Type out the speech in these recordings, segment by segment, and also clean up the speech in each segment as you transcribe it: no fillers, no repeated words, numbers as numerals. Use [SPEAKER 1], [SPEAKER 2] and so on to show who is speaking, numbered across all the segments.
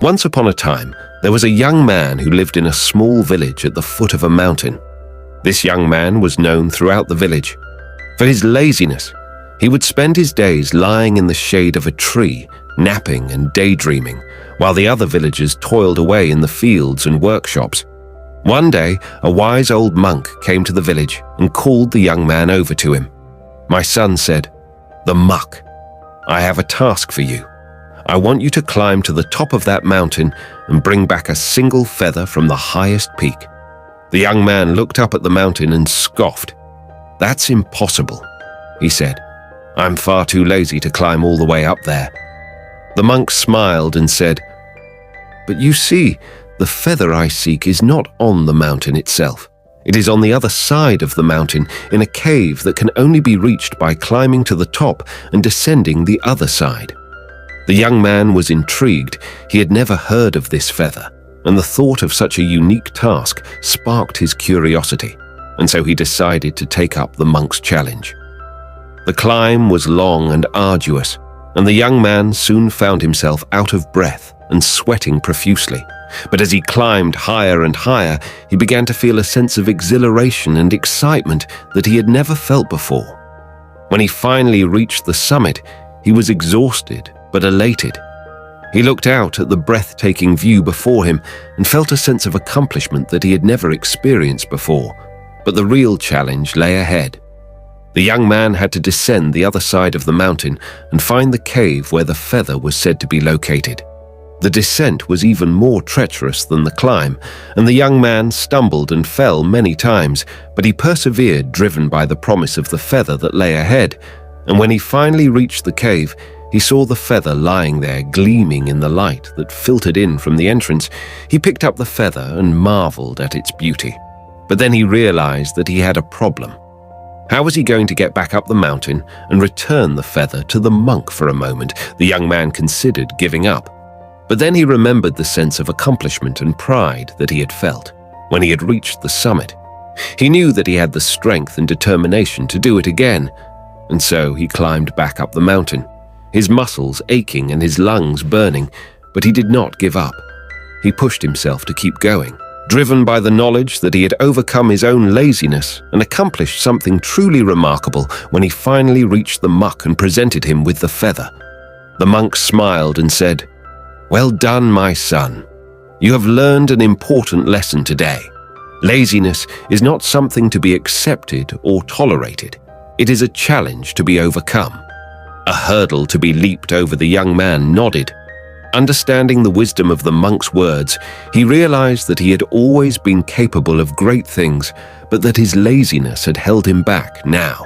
[SPEAKER 1] Once upon a time, there was a young man who lived in a small village at the foot of a mountain. This young man was known throughout the village for his laziness. He would spend his days lying in the shade of a tree, napping and daydreaming, while the other villagers toiled away in the fields and workshops. One day, a wise old monk came to the village and called the young man over to him. "My son," said, "the muck, I have a task for you. I want you to climb to the top of that mountain and bring back a single feather from the highest peak." The young man looked up at the mountain and scoffed. "That's impossible," he said. "I'm far too lazy to climb all the way up there." The monk smiled and said, "But you see, the feather I seek is not on the mountain itself. It is on the other side of the mountain, in a cave that can only be reached by climbing to the top and descending the other side." The young man was intrigued. He had never heard of this feather, and the thought of such a unique task sparked his curiosity, and so he decided to take up the monk's challenge. The climb was long and arduous, and the young man soon found himself out of breath and sweating profusely. But as he climbed higher and higher, he began to feel a sense of exhilaration and excitement that he had never felt before. When he finally reached the summit, he was exhausted but elated. He looked out at the breathtaking view before him and felt a sense of accomplishment that he had never experienced before. But the real challenge lay ahead. The young man had to descend the other side of the mountain and find the cave where the feather was said to be located. The descent was even more treacherous than the climb, and the young man stumbled and fell many times, but he persevered, driven by the promise of the feather that lay ahead. And when he finally reached the cave, he saw the feather lying there, gleaming in the light that filtered in from the entrance. He picked up the feather and marveled at its beauty. But then he realized that he had a problem. How was he going to get back up the mountain and return the feather to the monk? For a moment, the young man considered giving up. But then he remembered the sense of accomplishment and pride that he had felt when he had reached the summit. He knew that he had the strength and determination to do it again, and so he climbed back up the mountain, his muscles aching and his lungs burning, but he did not give up. He pushed himself to keep going, driven by the knowledge that he had overcome his own laziness and accomplished something truly remarkable when he finally reached the muck and presented him with the feather. The monk smiled and said, "Well done, my son. You have learned an important lesson today. Laziness is not something to be accepted or tolerated. It is a challenge to be overcome." A hurdle to be leaped over. The young man nodded. Understanding the wisdom of the monk's words, he realized that he had always been capable of great things, but that his laziness had held him back now.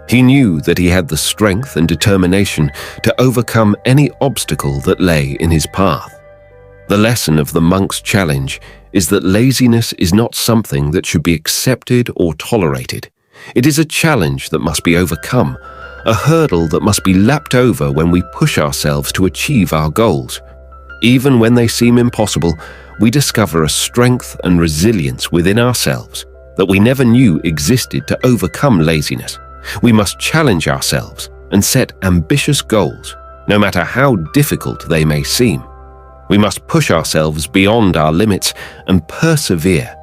[SPEAKER 1] He knew that he had the strength and determination to overcome any obstacle that lay in his path. The lesson of the monk's challenge is that laziness is not something that should be accepted or tolerated. It is a challenge that must be overcome, a hurdle that must be lapped over when we push ourselves to achieve our goals. Even when they seem impossible, we discover a strength and resilience within ourselves that we never knew existed to overcome laziness. We must challenge ourselves and set ambitious goals, no matter how difficult they may seem. We must push ourselves beyond our limits and persevere.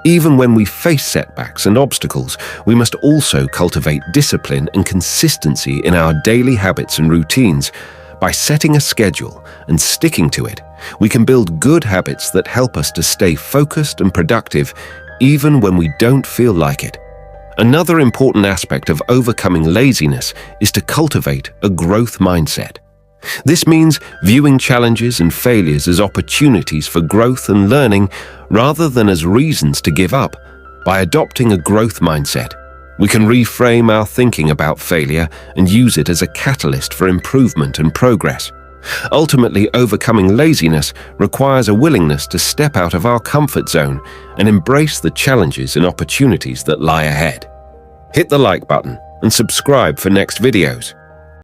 [SPEAKER 1] Even when we face setbacks and obstacles, we must also cultivate discipline and consistency in our daily habits and routines. By setting a schedule and sticking to it, we can build good habits that help us to stay focused and productive even when we don't feel like it. Another important aspect of overcoming laziness is to cultivate a growth mindset. This means viewing challenges and failures as opportunities for growth and learning rather than as reasons to give up. By adopting a growth mindset, we can reframe our thinking about failure and use it as a catalyst for improvement and progress. Ultimately, overcoming laziness requires a willingness to step out of our comfort zone and embrace the challenges and opportunities that lie ahead. Hit the like button and subscribe for next videos.